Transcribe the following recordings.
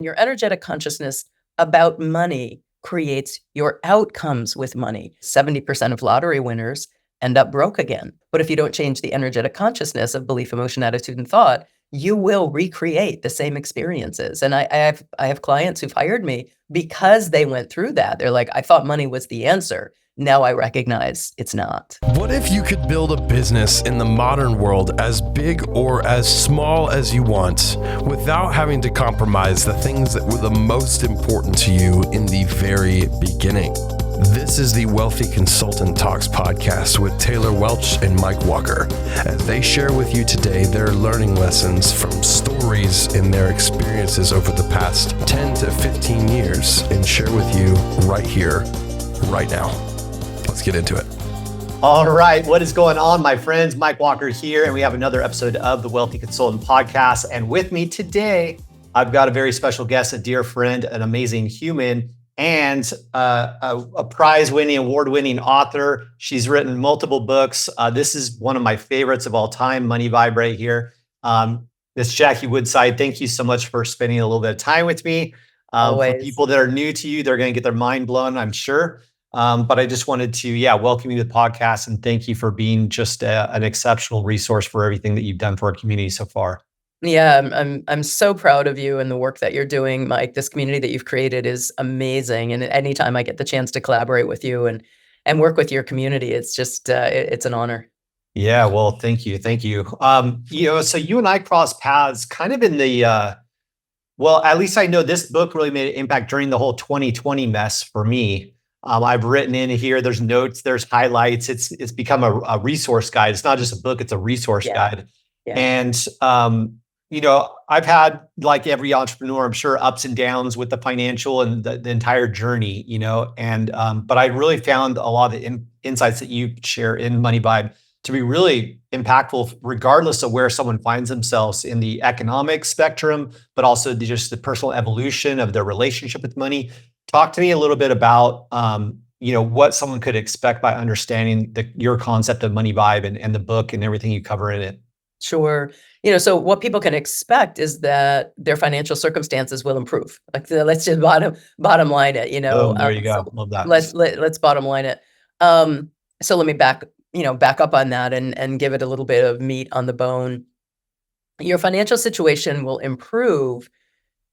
Your energetic consciousness about money creates your outcomes with money. 70% of lottery winners end up broke again. But if you don't change the energetic consciousness of belief, emotion, attitude, and thought, you will recreate the same experiences. And I have clients who've hired me because they went through that. They're like, I thought money was the answer. Now I recognize it's not. What if you could build a business in the modern world as big or as small as you want without having to compromise the things that were the most important to you in the very beginning? This is the Wealthy Consultant Talks podcast with Taylor Welch and Mike Walker, as they share with you today their learning lessons from stories in their experiences over the past 10 to 15 years and share with you right here, right now. Let's get into it. All right. What is going on, my friends? Mike Walker here, and we have another episode of the Wealthy Consultant Podcast. And with me today, I've got a very special guest, a dear friend, an amazing human, and a prize-winning, award-winning author. She's written multiple books. This is one of my favorites of all time, Money Vibe right here. This Jackie Woodside. Thank you so much for spending a little bit of time with me. For people that are new to you, they're going to get their mind blown, I'm sure. But I just wanted to, welcome you to the podcast and thank you for being just an exceptional resource for everything that you've done for our community so far. Yeah, I'm so proud of you and the work that you're doing, Mike. This community that you've created is amazing. And anytime I get the chance to collaborate with you and work with your community, it's just, it's an honor. Yeah, well, thank you. Thank you. So you and I crossed paths kind of in the, at least I know this book really made an impact during the whole 2020 mess for me. I've written in here, there's notes, there's highlights. It's become a resource guide. It's not just a book, it's a resource guide. Yeah. And, I've had, like every entrepreneur, I'm sure, ups and downs with the financial and the entire journey, but I really found a lot of the insights that you share in Money Vibe to be really impactful, regardless of where someone finds themselves in the economic spectrum, but also just the personal evolution of their relationship with money. Talk to me a little bit about, what someone could expect by understanding your concept of Money Vibe and the book and everything you cover in it. Sure. So what people can expect is that their financial circumstances will improve. Like, let's just bottom line it, there you go. So love that. Let's bottom line it. So let me back up on that and give it a little bit of meat on the bone. Your financial situation will improve.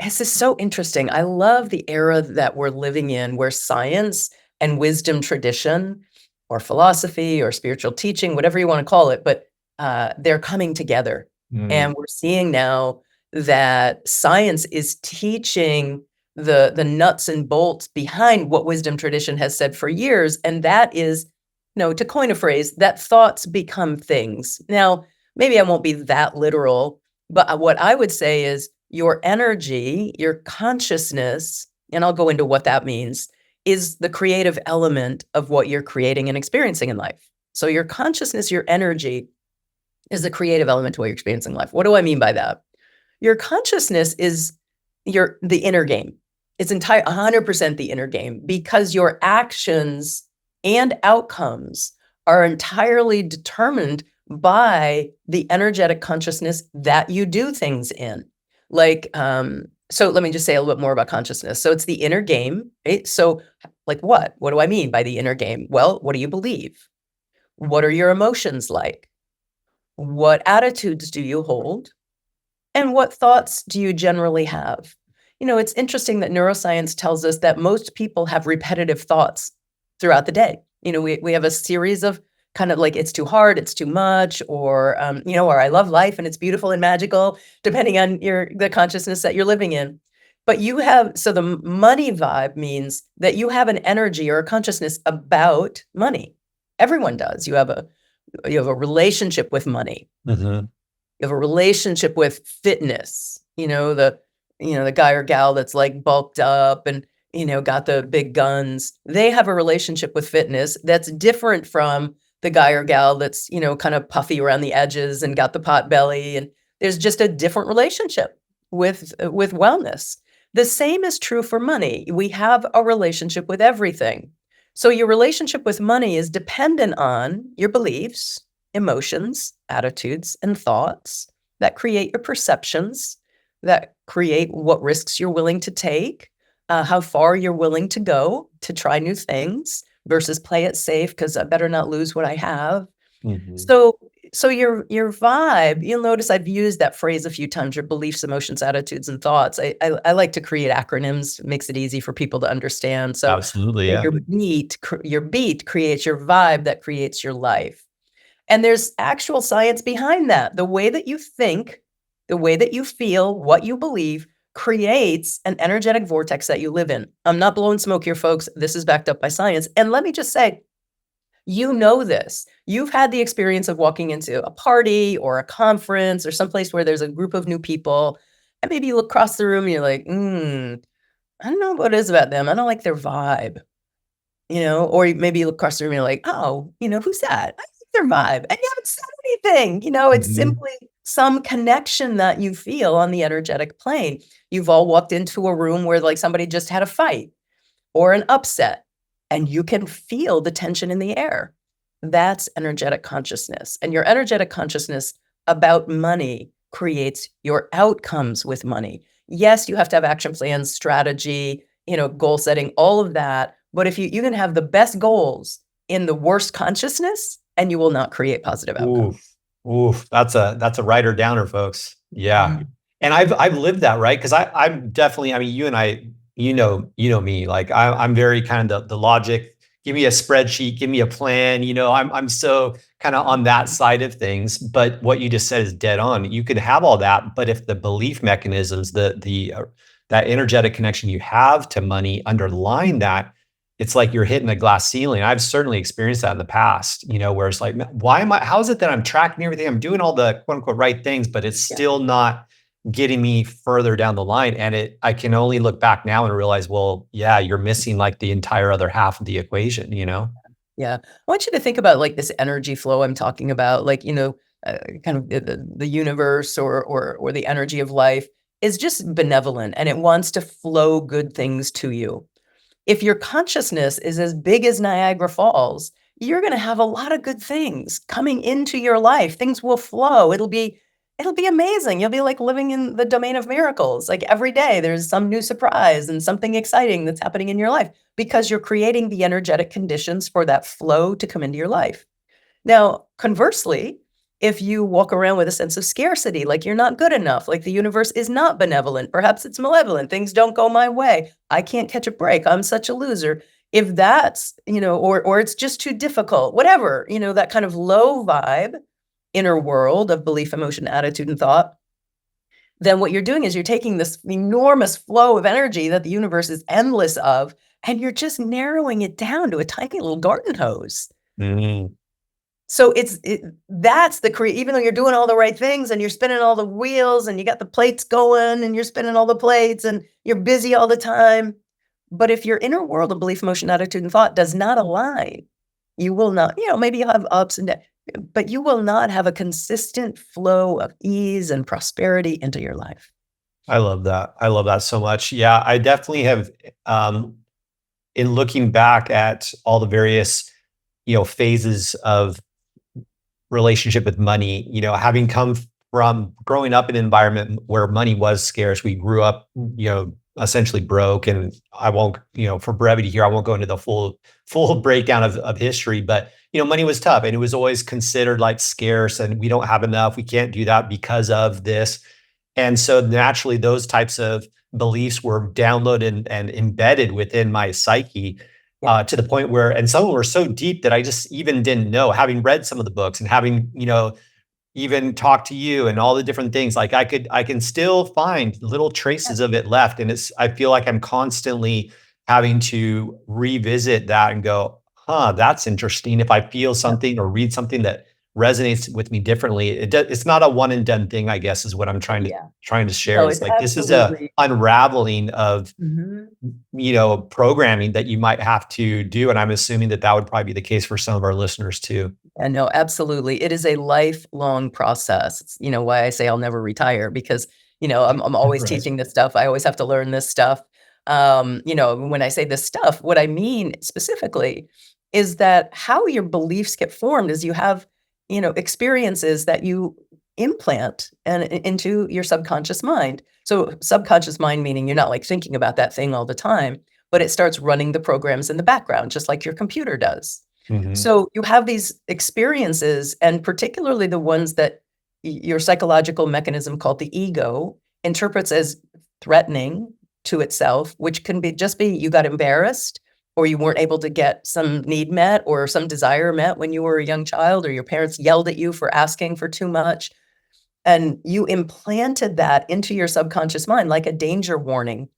This is so interesting. I love the era that we're living in, where science and wisdom tradition or philosophy or spiritual teaching, whatever you want to call it, but they're coming together. And we're seeing now that science is teaching the nuts and bolts behind what wisdom tradition has said for years. And that is, to coin a phrase, that thoughts become things. Now, maybe I won't be that literal, but what I would say is your energy, your consciousness, and I'll go into what that means, is the creative element of what you're creating and experiencing in life. So your consciousness, your energy, is the creative element to what you're experiencing in life. What do I mean by that? Your consciousness is the inner game. It's 100% the inner game, because your actions and outcomes are entirely determined by the energetic consciousness that you do things in. So let me just say a little bit more about consciousness. So it's the inner game, right? So like what? What do I mean by the inner game? Well, what do you believe? What are your emotions like? What attitudes do you hold? And what thoughts do you generally have? It's interesting that neuroscience tells us that most people have repetitive thoughts throughout the day. We have a series of kind of like, it's too hard, it's too much, or I love life and it's beautiful and magical, depending on the consciousness that you're living in. But so the Money Vibe means that you have an energy or a consciousness about money. Everyone does. You have a relationship with money. Mm-hmm. You have a relationship with fitness. The guy or gal that's like bulked up and got the big guns. They have a relationship with fitness that's different from the guy or gal that's kind of puffy around the edges and got the pot belly. And there's just a different relationship with wellness. The same is true for money. We have a relationship with everything. So your relationship with money is dependent on your beliefs, emotions, attitudes, and thoughts that create your perceptions, that create what risks you're willing to take, how far you're willing to go to try new things versus play it safe because I better not lose what I have. Mhm. So your vibe, you'll notice I've used that phrase a few times, your beliefs, emotions, attitudes, and thoughts. I like to create acronyms. It makes it easy for people to understand. So Absolutely, yeah. your beat creates your vibe that creates your life. And there's actual science behind that. The way that you think, the way that you feel, what you believe creates an energetic vortex that you live in. I'm not blowing smoke here, folks. This is backed up by science. And let me just say, you know this. You've had the experience of walking into a party or a conference or someplace where there's a group of new people, and maybe you look across the room and you're like, I don't know what it is about them. I don't like their vibe, or maybe you look across the room and you're like, oh, who's that? I like their vibe. And you haven't said anything. It's Mhm. simply some connection that you feel on the energetic plane. You've all walked into a room where like somebody just had a fight or an upset, and you can feel the tension in the air. That's energetic consciousness. And your energetic consciousness about money creates your outcomes with money. Yes, you have to have action plans, strategy, goal setting, all of that. But if you can have the best goals in the worst consciousness, and you will not create positive outcomes. Oof. Oof. That's a writer downer, folks. Yeah. Mhm. And I've lived that, right? Because I'm definitely, I mean, you and I, you know me, like I'm very kind of the logic. Give me a spreadsheet, give me a plan. I'm so kind of on that side of things. But what you just said is dead on. You could have all that, but if the belief mechanisms, that energetic connection you have to money underlying that, it's like you're hitting a glass ceiling. I've certainly experienced that in the past, where it's like, how is it that I'm tracking everything? I'm doing all the quote unquote right things, but it's Yeah. still not getting me further down the line. And I can only look back now and realize, well, yeah, you're missing like the entire other half of the equation. Yeah. I want you to think about like this energy flow I'm talking about, like, kind of the universe or the energy of life is just benevolent and it wants to flow good things to you. If your consciousness is as big as Niagara Falls, you're going to have a lot of good things coming into your life. Things will flow. It'll be amazing. You'll be like living in the domain of miracles. Like every day there's some new surprise and something exciting that's happening in your life because you're creating the energetic conditions for that flow to come into your life. Now, conversely, if you walk around with a sense of scarcity, like you're not good enough, like the universe is not benevolent, perhaps it's malevolent, things don't go my way, I can't catch a break, I'm such a loser. If that's, or it's just too difficult, whatever, that kind of low vibe, inner world of belief, emotion, attitude, and thought, then what you're doing is you're taking this enormous flow of energy that the universe is endless of, and you're just narrowing it down to a tiny little garden hose. Mhm. So that's even though you're doing all the right things and you're spinning all the wheels and you got the plates going and you're spinning all the plates and you're busy all the time. But if your inner world of belief, emotion, attitude, and thought does not align, you will not, maybe you'll have ups and downs, but you will not have a consistent flow of ease and prosperity into your life. I love that. I love that so much. Yeah, I definitely have, um, in looking back at all the various, phases of relationship with money, having come from growing up in an environment where money was scarce. We grew up, essentially broke. And I won't, for brevity here, I won't go into the full breakdown of history, but money was tough and it was always considered like scarce and we don't have enough. We can't do that because of this. And so naturally those types of beliefs were downloaded and embedded within my psyche, Yeah. to the point where, and some were so deep that I just even didn't know, having read some of the books and having, even talked to you and all the different things, like I can still find little traces of it left. And I feel like I'm constantly having to revisit that and go, huh, that's interesting. If I feel Yeah. something or read something that resonates with me differently, it's not a one and done thing, I guess, is what I'm Yeah. trying to share. No, It's it's like, this is a absolutely. unraveling of, Mhm. programming that you might have to do. And I'm assuming that would probably be the case for some of our listeners too. Yeah, no, absolutely. It is a lifelong process. It's, why I say I'll never retire because, I'm always Right. teaching this stuff. I always have to learn this stuff. When I say this stuff, what I mean specifically is that how your beliefs get formed is you have, experiences that you implant and into your subconscious mind. So subconscious mind meaning you're not like thinking about that thing all the time, but it starts running the programs in the background, just like your computer does. Mhm. So you have these experiences, and particularly the ones that your psychological mechanism called the ego interprets as threatening to itself, which can be just be you got embarrassed or you weren't able to get some need met or some desire met when you were a young child, or your parents yelled at you for asking for too much. And you implanted that into your subconscious mind like a danger warning.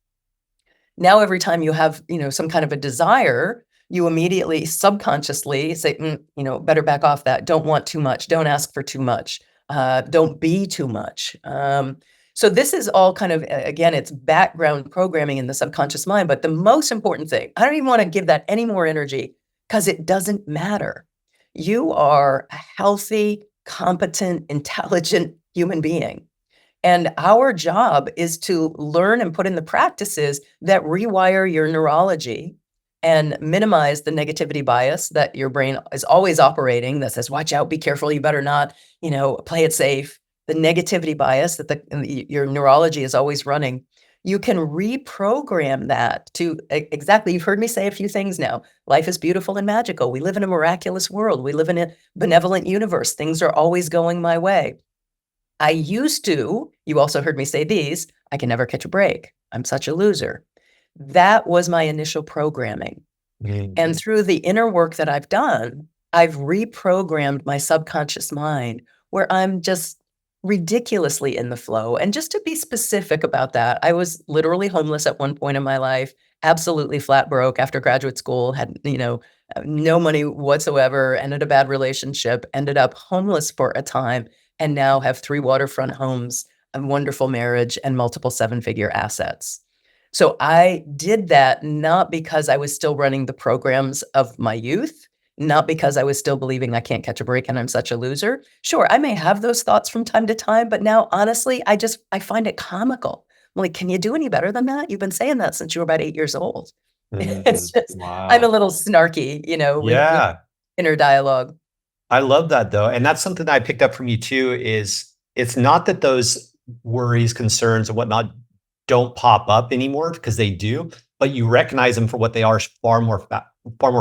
Now, every time you have, some kind of a desire, you immediately subconsciously say, better back off that. Don't want too much. Don't ask for too much. Don't be too much. So this is all kind of, again, it's background programming in the subconscious mind. But the most important thing, I don't even want to give that any more energy because it doesn't matter. You are a healthy, competent, intelligent human being. And our job is to learn and put in the practices that rewire your neurology and minimize the negativity bias that your brain is always operating that says, watch out, be careful, you better not, play it safe. The negativity bias that your neurology is always running. You can reprogram that to exactly, you've heard me say a few things now. Life is beautiful and magical. We live in a miraculous world. We live in a benevolent universe. Things are always going my way. I used to, you also heard me say these, I can never catch a break. I'm such a loser. That was my initial programming. And through the inner work that I've done, I've reprogrammed my subconscious mind where I'm just ridiculously in the flow. And just to be specific about that, I was literally homeless at one point in my life, absolutely flat broke after graduate school, had, no money whatsoever, ended a bad relationship, ended up homeless for a time, and now have 3 waterfront homes, a wonderful marriage, and multiple 7-figure assets. So I did that not because I was still running the programs of my youth, not because I was still believing I can't catch a break and I'm such a loser. Sure, I may have those thoughts from time to time, but now honestly, I find it comical. I'm like, can you do any better than that? You've been saying that since you were about 8 years old. It's just, I'm a Wow. little snarky, with Yeah. inner dialogue. I love that though. And that's something that I picked up from you too, is it's not that those worries, concerns and whatnot don't pop up anymore, because they do, but you recognize them for what they are far more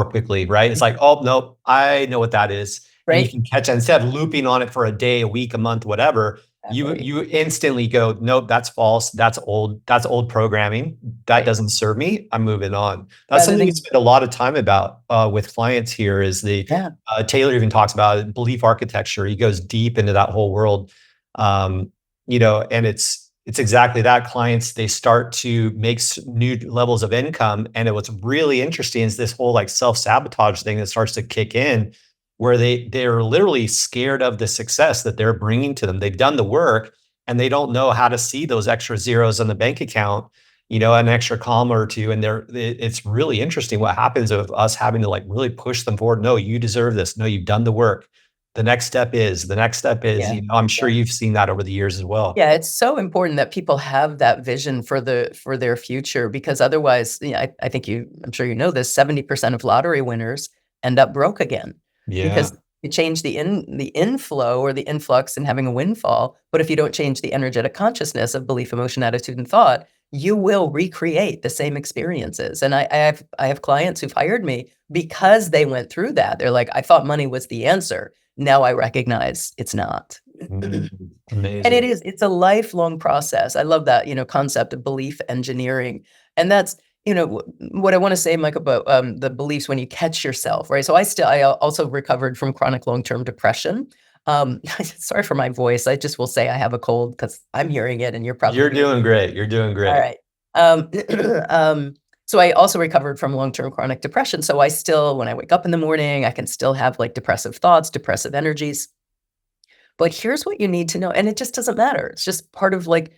quickly, right? It's like, oh, nope, I know what that is. And you Right? can catch it instead of looping on it for a day, a week, a month, whatever. Exactly. You instantly go, nope, that's false. That's old programming. That Right. doesn't serve me. I'm moving on. That's Rather something we than spend a lot of time about with clients here is yeah. Taylor even talks about belief architecture. He goes deep into that whole world. And it's exactly that. Clients, they start to make new levels of income. And what's really interesting is this whole like self-sabotage thing that starts to kick in, where they're literally scared of the success that they're bringing to them. They've done the work and they don't know how to see those extra zeros on the bank account, an extra comma or two. And it's really interesting what happens of us having to like really push them forward. No, you deserve this. No, you've done the work. The next step is, Yeah. I'm sure you've seen that over the years as well. Yeah, it's so important that people have that vision for their future, because otherwise, I think I'm sure you know this, 70% of lottery winners end up broke again Yeah. because you change the inflow or the influx and having a windfall, but if you don't change the energetic consciousness of belief, emotion, attitude, and thought, you will recreate the same experiences. And I have clients who've hired me because they went through that. They're like, I thought money was the answer. Now I recognize it's not. And Amazing. it's a lifelong process. I love that, concept of belief engineering. And that's, what I want to say, Mike, about the beliefs when you catch yourself, right? So I also recovered from chronic long-term depression. Sorry for my voice. I just will say I have a cold because I'm hearing it and you're probably You're doing great. You're doing all great. right. So I also recovered from long-term chronic depression. So I still, when I wake up in the morning, I can still have like depressive thoughts, depressive energies. But here's what you need to know, and it just doesn't matter. It's just part of like,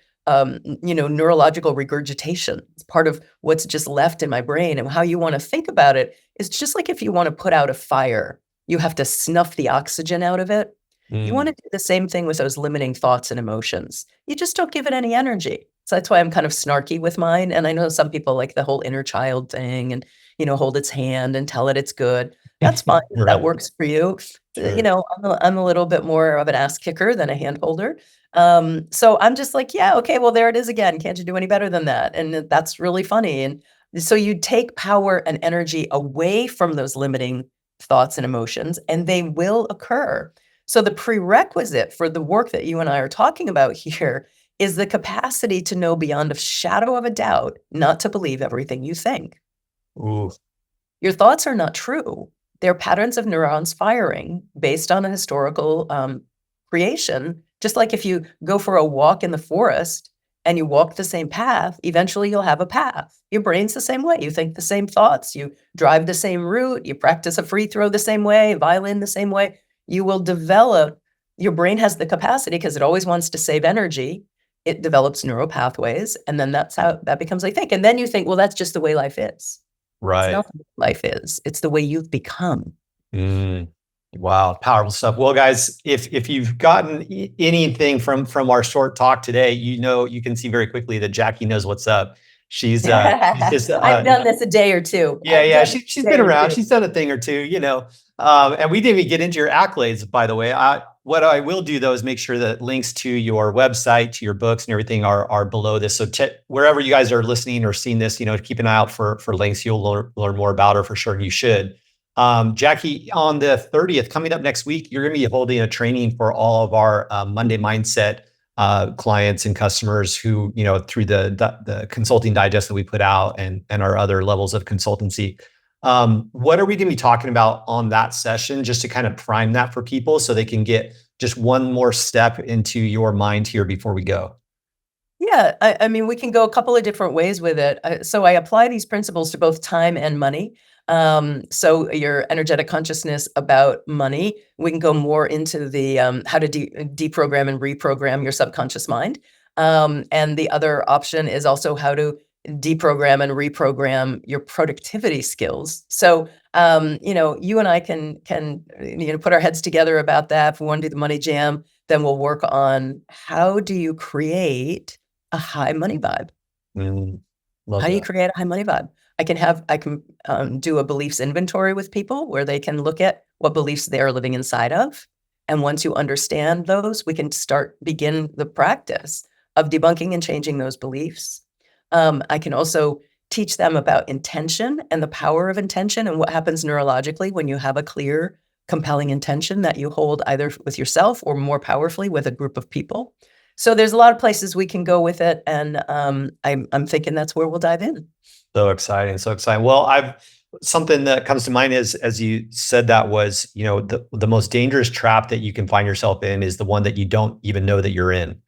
neurological regurgitation. It's part of what's just left in my brain, and how you want to think about it is just like if you want to put out a fire, you have to snuff the oxygen out of it. You want to do the same thing with those limiting thoughts and emotions. You just don't give it any energy. So that's why I'm kind of snarky with mine. And I know some people like the whole inner child thing and, hold its hand and tell it it's good. That's fine. If that Right. works for you. Sure. You know, I'm a little bit more of an ass kicker than a hand holder. So I'm just like, yeah, okay, well, there it is again. Can't you do any better than that? And that's really funny. And so you take power and energy away from those limiting thoughts and emotions, and they will occur. So the prerequisite for the work that you and I are talking about here is the capacity to know beyond a shadow of a doubt, not to believe everything you think. Ooh. Your thoughts are not true. They're patterns of neurons firing based on a historical creation. Just like if you go for a walk in the forest and you walk the same path, eventually you'll have a path. Your brain's the same way. You think the same thoughts, you drive the same route, you practice a free throw the same way, violin the same way. You will develop, your brain has the capacity because it always wants to save energy. It develops neural pathways, and then that's how that becomes, I think. And then you think, well, that's just the way life is. It's Right. not the way life is. It's the way you've become. Mm. Wow, powerful stuff. Well, guys, if you've gotten anything from our short talk today, you know you can see very quickly that Jackie knows what's up. She's just I've done this a day or two. yeah. She's been around. She's done a thing or two, you know. And we didn't even get into your accolades, by the way. What I will do though is make sure that links to your website, to your books, and everything are below this. So wherever you guys are listening or seeing this, you know, keep an eye out for links. You'll learn more about her for sure. You should. Jackie, on the 30th, coming up next week, you're going to be holding a training for all of our Monday Mindset clients and customers who, you know, through the consulting digest that we put out and our other levels of consultancy. What are we going to be talking about on that session, just to kind of prime that for people so they can get just one more step into your mind here before we go? Yeah, I mean, we can go a couple of different ways with it. So I apply these principles to both time and money. So your energetic consciousness about money, we can go more into the how to deprogram and reprogram your subconscious mind. And the other option is also how to deprogram and reprogram your productivity skills. So you know, you and I can you know, put our heads together about that. If we want to do the money jam, then we'll work on how do you create a high money vibe. Love How do you that. create a high money vibe? I can do a beliefs inventory with people where they can look at what beliefs they're living inside of. And once you understand those, we can begin the practice of debunking and changing those beliefs. I can also teach them about intention and the power of intention and what happens neurologically when you have a clear, compelling intention that you hold either with yourself or more powerfully with a group of people. So there's a lot of places we can go with it, and I'm thinking that's where we'll dive in. So exciting. So exciting. Well, something that comes to mind is, as you said, that was, you know, the most dangerous trap that you can find yourself in is the one that you don't even know that you're in.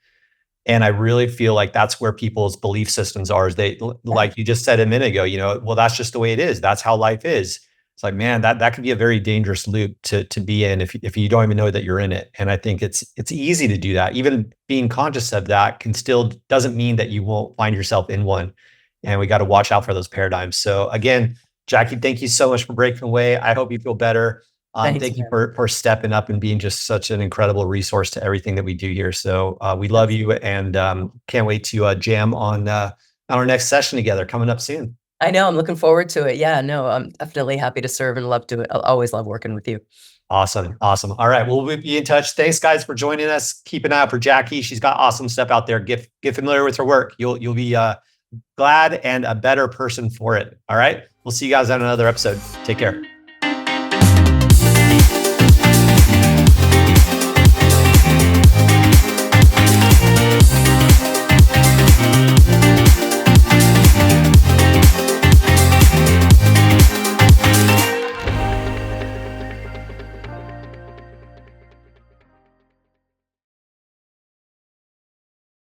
And I really feel like that's where people's belief systems are, is they, like you just said a minute ago, you know, well, that's just the way it is. That's how life is. It's like, man, that could be a very dangerous loop to be in if you don't even know that you're in it. And I think it's easy to do that. Even being conscious of that doesn't mean that you won't find yourself in one. And we got to watch out for those paradigms. So again, Jackie, thank you so much for breaking away. I hope you feel better. Thanks, Thank you man. for stepping up and being just such an incredible resource to everything that we do here. So we love you, and can't wait to jam on our next session together coming up soon. I know, I'm looking forward to it. Yeah, no, I'm definitely happy to serve and love to it. I'll always love working with you. Awesome. All right. Well, we'll be in touch. Thanks, guys, for joining us. Keep an eye out for Jackie. She's got awesome stuff out there. Get familiar with her work. You'll be glad and a better person for it. All right. We'll see you guys on another episode. Take care.